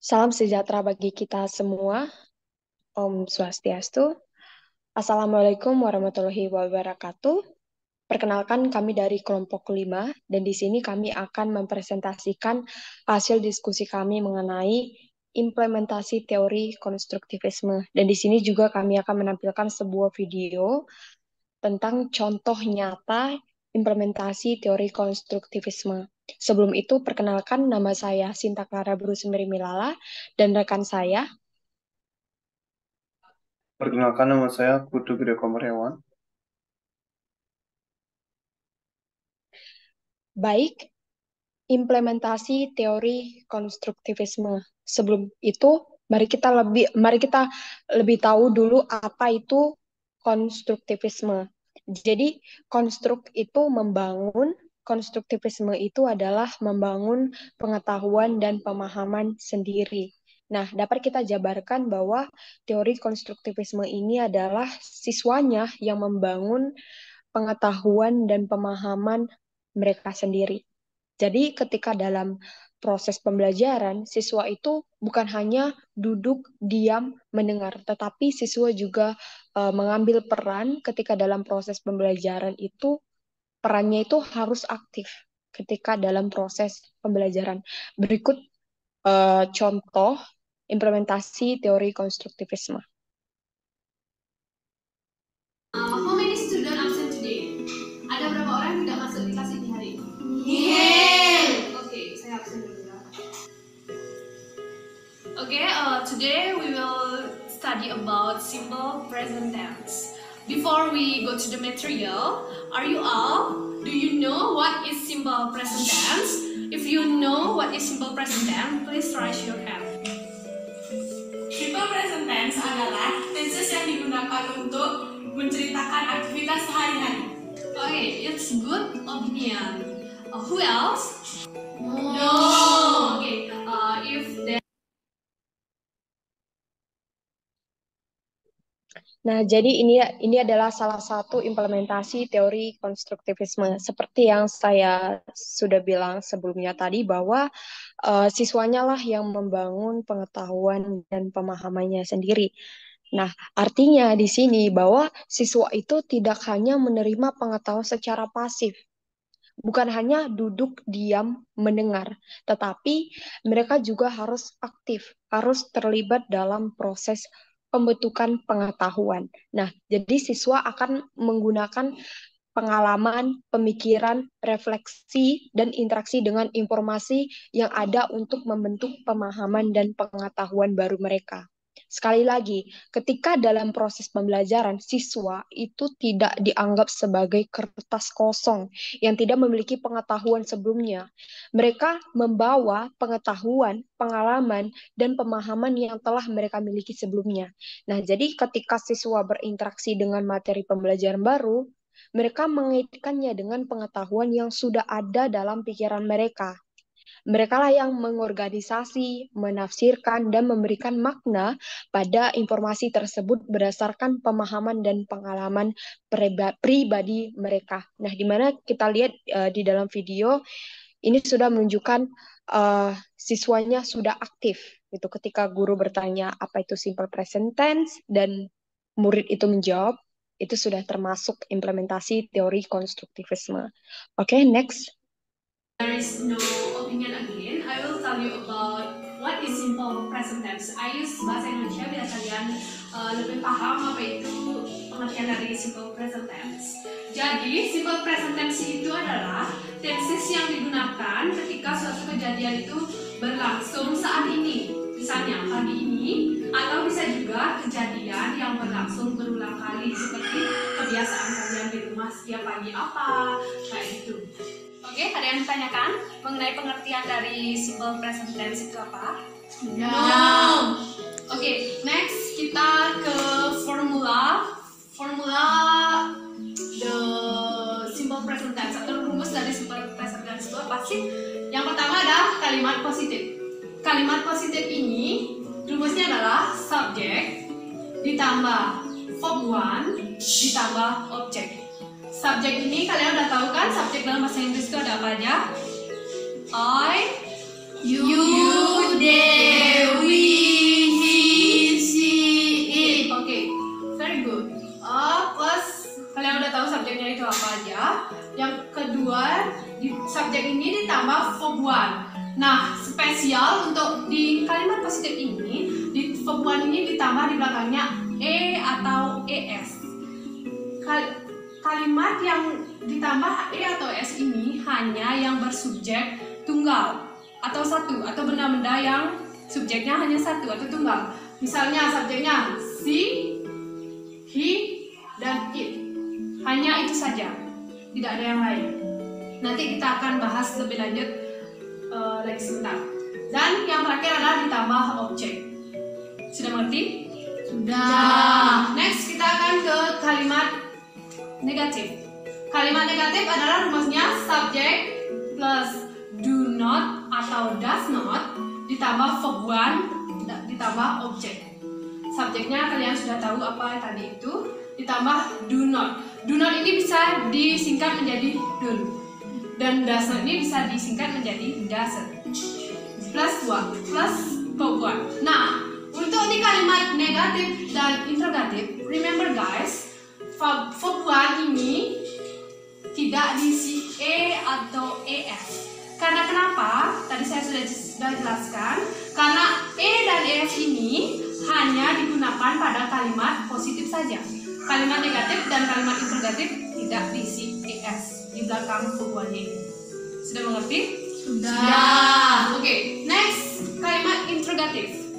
Salam sejahtera bagi kita semua. Om Swastiastu. Assalamualaikum warahmatullahi wabarakatuh. Perkenalkan kami dari kelompok 5 dan di sini kami akan mempresentasikan hasil diskusi kami mengenai implementasi teori konstruktivisme. Dan di sini juga kami akan menampilkan sebuah video tentang contoh nyata implementasi teori konstruktivisme. Sebelum itu, perkenalkan nama saya Sinta Clara Brusmeri Milala dan rekan saya. Perkenalkan, nama saya Putu Gede Komaryawan. Baik, implementasi teori konstruktivisme. Sebelum itu, mari kita lebih tahu dulu apa itu konstruktivisme. Jadi, konstruktivisme itu adalah membangun pengetahuan dan pemahaman sendiri. Nah, dapat kita jabarkan bahwa teori konstruktivisme ini adalah siswanya yang membangun pengetahuan dan pemahaman mereka sendiri. Jadi ketika dalam proses pembelajaran, siswa itu bukan hanya duduk, diam, mendengar, tetapi siswa juga mengambil peran ketika dalam proses pembelajaran itu, perannya itu harus aktif ketika dalam proses pembelajaran. Berikut contoh implementasi teori konstruktivisme. How many students absent today? Ada berapa orang yang tidak masuk di kelas ini hari ini? Nihil. Oke, saya absen dulu ya. Today we will study about simple present tense. Before we go to the material, do you know what is simple present tense? If you know what is simple present tense, please raise your hand. Simple present tense adalah tenses yang digunakan untuk menceritakan aktivitas sehari-hari. Okay, it's good opinion. Who else? No. Okay, if there. Nah, jadi ini adalah salah satu implementasi teori konstruktivisme. Seperti yang saya sudah bilang sebelumnya tadi bahwa siswanya lah yang membangun pengetahuan dan pemahamannya sendiri. Nah, artinya di sini bahwa siswa itu tidak hanya menerima pengetahuan secara pasif, bukan hanya duduk diam mendengar, tetapi mereka juga harus aktif, harus terlibat dalam proses pembentukan pengetahuan. Nah, jadi siswa akan menggunakan pengalaman, pemikiran, refleksi, dan interaksi dengan informasi yang ada untuk membentuk pemahaman dan pengetahuan baru mereka. Sekali lagi, ketika dalam proses pembelajaran, siswa itu tidak dianggap sebagai kertas kosong yang tidak memiliki pengetahuan sebelumnya. Mereka membawa pengetahuan, pengalaman, dan pemahaman yang telah mereka miliki sebelumnya. Nah, jadi ketika siswa berinteraksi dengan materi pembelajaran baru, mereka mengaitkannya dengan pengetahuan yang sudah ada dalam pikiran mereka. Mereka lah yang mengorganisasi, menafsirkan, dan memberikan makna pada informasi tersebut berdasarkan pemahaman dan pengalaman pribadi mereka. Nah, di mana kita lihat di dalam video ini sudah menunjukkan siswanya sudah aktif. Itu ketika guru bertanya apa itu simple present tense dan murid itu menjawab, itu sudah termasuk implementasi teori konstruktivisme. Oke, next. There is no opinion again. I will tell you about what is simple present tense. I use bahasa Indonesia biar kalian lebih paham apa itu pengertian dari simple present tense. Jadi, simple present tense itu adalah tenses yang digunakan ketika suatu kejadian itu berlangsung saat ini. Misalnya pagi ini, atau bisa juga kejadian yang berlangsung berulang kali seperti kebiasaan kalian di rumah setiap pagi apa, kayak gitu. Oke, ada yang ditanyakan mengenai pengertian dari simple present tense itu apa? No. Oke, next kita ke formula the simple present tense atau rumus dari simple present tense itu apa sih? Yang pertama ada kalimat positif. Kalimat positif ini rumusnya adalah subjek ditambah verb one ditambah objek. Subjek ini kalian udah tahu kan, subjek dalam bahasa Inggris itu ada apa aja? I, You, they, we. spesial untuk di kalimat positif ini, di verb one ini ditambah di belakangnya e atau es. Kalimat yang ditambah e atau es ini hanya yang bersubjek tunggal atau satu, atau benda-benda yang subjeknya hanya satu atau tunggal. Misalnya subjeknya she, he, dan it. Hanya itu saja, tidak ada yang lain. Nanti kita akan bahas lebih lanjut lagi sebentar. Dan yang terakhir adalah ditambah objek. Sudah mengerti? Sudah. Next kita akan ke kalimat negatif. Kalimat negatif adalah rumusnya subject plus do not atau does not ditambah verb one ditambah objek. Subjeknya kalian sudah tahu apa tadi itu, ditambah do not. Do not ini bisa disingkat menjadi don't, dan does not ini bisa disingkat menjadi doesn't. Plus 2 plus verb one. Nah, untuk di kalimat negatif dan interrogatif, remember guys, verb one ini tidak diisi e atau es. Karena kenapa? Tadi saya sudah jelaskan. Karena e dan es ini hanya digunakan pada kalimat positif saja. Kalimat negatif dan kalimat interrogatif tidak diisi es di belakang verb one ini. Sudah mengerti? Sudah. Oke, next kalimat interrogatif.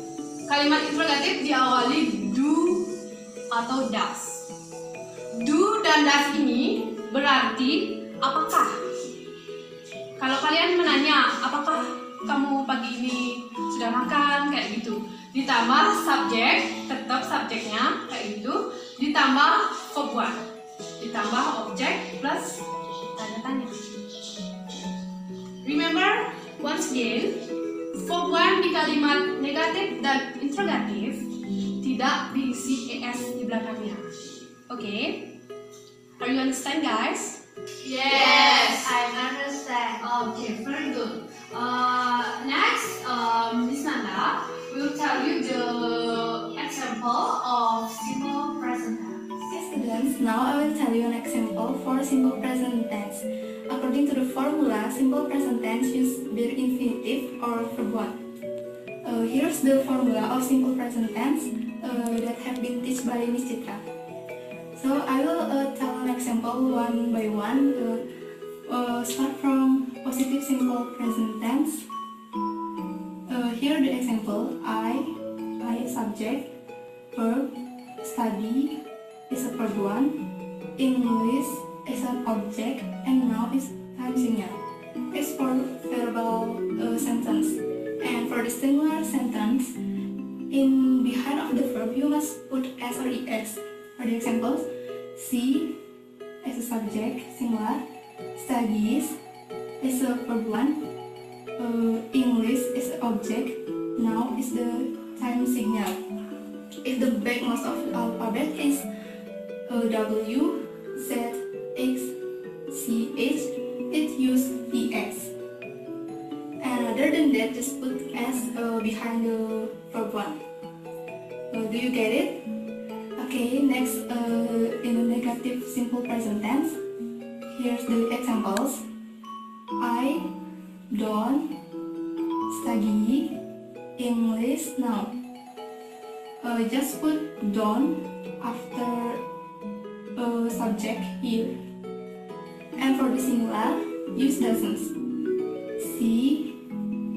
Kalimat interrogatif diawali do atau does. Do dan does ini berarti apakah. Kalau kalian menanya apakah kamu pagi ini sudah makan, kayak gitu, ditambah subjek, tetap subjeknya kayak gitu, ditambah verb one, ditambah objek plus tanda tanya. Remember once again, verb one di kalimat negatif dan interrogatif tidak diisi es di belakangnya. Oke? Are you understand, guys? Yes. I understand. Okay, very good. Next, Miss Nanda will tell you the example of simple present tense. Okay, students, now I will tell you an example for simple present tense. According to the formula, simple present tense use their infinitive or verb one. Here's the formula of simple present tense that have been taught by Miss Citra. So I will tell an example one by one. Start from positive simple present tense. Here the example: I subject, verb, study is a verb one, English is an object, and now is time signal. It's for verbal sentence, and for the singular sentence, in behind of the verb you must put s or es. For the examples, she is a subject, singular, studies is a verb one, English is an object, now is the time signal. If the backmost of the alphabet is W, Z, X, C, H, it use ES. And other than that, just put S behind the verb one. Do you get it? Okay, next in the negative simple present tense, here's the examples. I don't study English now. Just put don't after subject here. And for the singular, use doesn't. She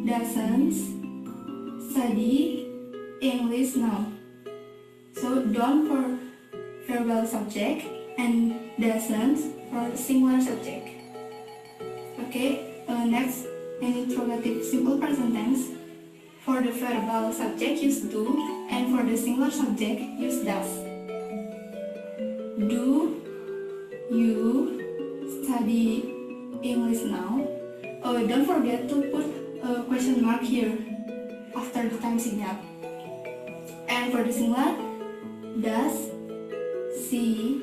doesn't study English now. So don't for verbal subject and doesn't for singular subject. Okay, next in interrogative simple present tense. For the verbal subject use do, and for the singular subject use does. Do you study English now? Don't forget to put a question mark here after the time signal. And for the singular, does she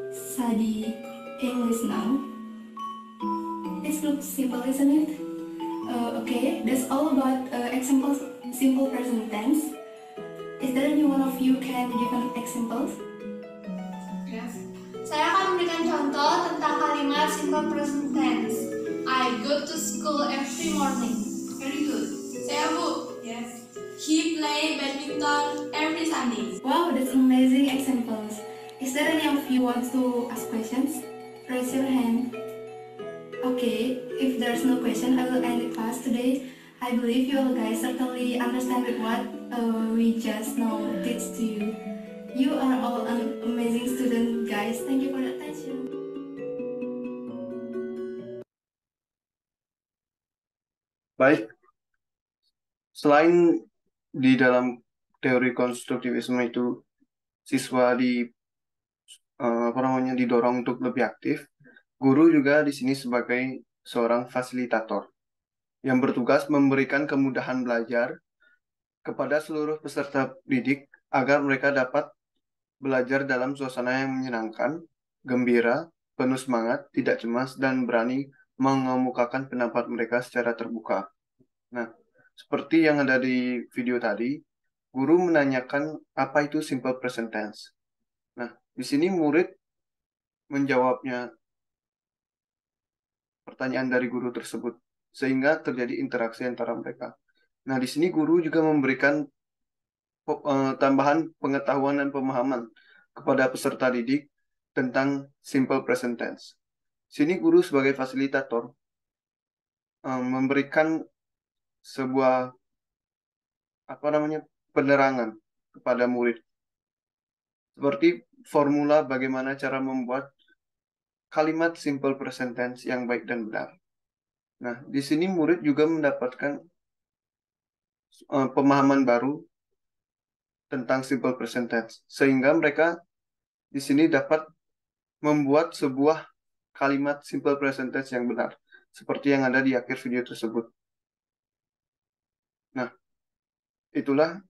study English now? It looks simple, isn't it? Okay, that's all about examples simple present tense. Is there any one of you can give an example? Yes. Saya akan memberikan contoh tentang kalimat simple present tense. I go to school every morning. Very good. Saya Yes. He play badminton every Sunday. Wow, that's amazing examples. Is there any of you want to ask questions? Raise your hand. Okay, if there's no question, I will end the class today. I believe you all guys certainly understand with what we just now teach to you. You are all an amazing student, guys. Thank you for the attention. Baik, selain di dalam teori konstruktivisme itu siswa didorong untuk lebih aktif, guru juga di sini sebagai seorang fasilitator yang bertugas memberikan kemudahan belajar kepada seluruh peserta didik agar mereka dapat belajar dalam suasana yang menyenangkan, gembira, penuh semangat, tidak cemas, dan berani mengemukakan pendapat mereka secara terbuka. Nah, seperti yang ada di video tadi, guru menanyakan apa itu simple present tense. Nah, di sini murid menjawabnya pertanyaan dari guru tersebut, sehingga terjadi interaksi antara mereka. Nah, di sini guru juga memberikan tambahan pengetahuan dan pemahaman kepada peserta didik tentang simple present tense. Sini guru sebagai fasilitator memberikan sebuah penerangan kepada murid, seperti formula bagaimana cara membuat kalimat simple present tense yang baik dan benar. Nah, di sini murid juga mendapatkan pemahaman baru tentang simple present tense, sehingga mereka di sini dapat membuat sebuah kalimat simple present tense yang benar, seperti yang ada di akhir video tersebut. Nah, itulah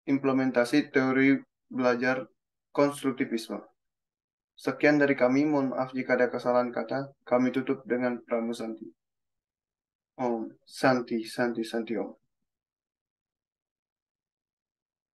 implementasi teori belajar konstruktivisme. Sekian dari kami, mohon maaf jika ada kesalahan kata. Kami tutup dengan Pramu Santi. Om Santi Santi Santi Om.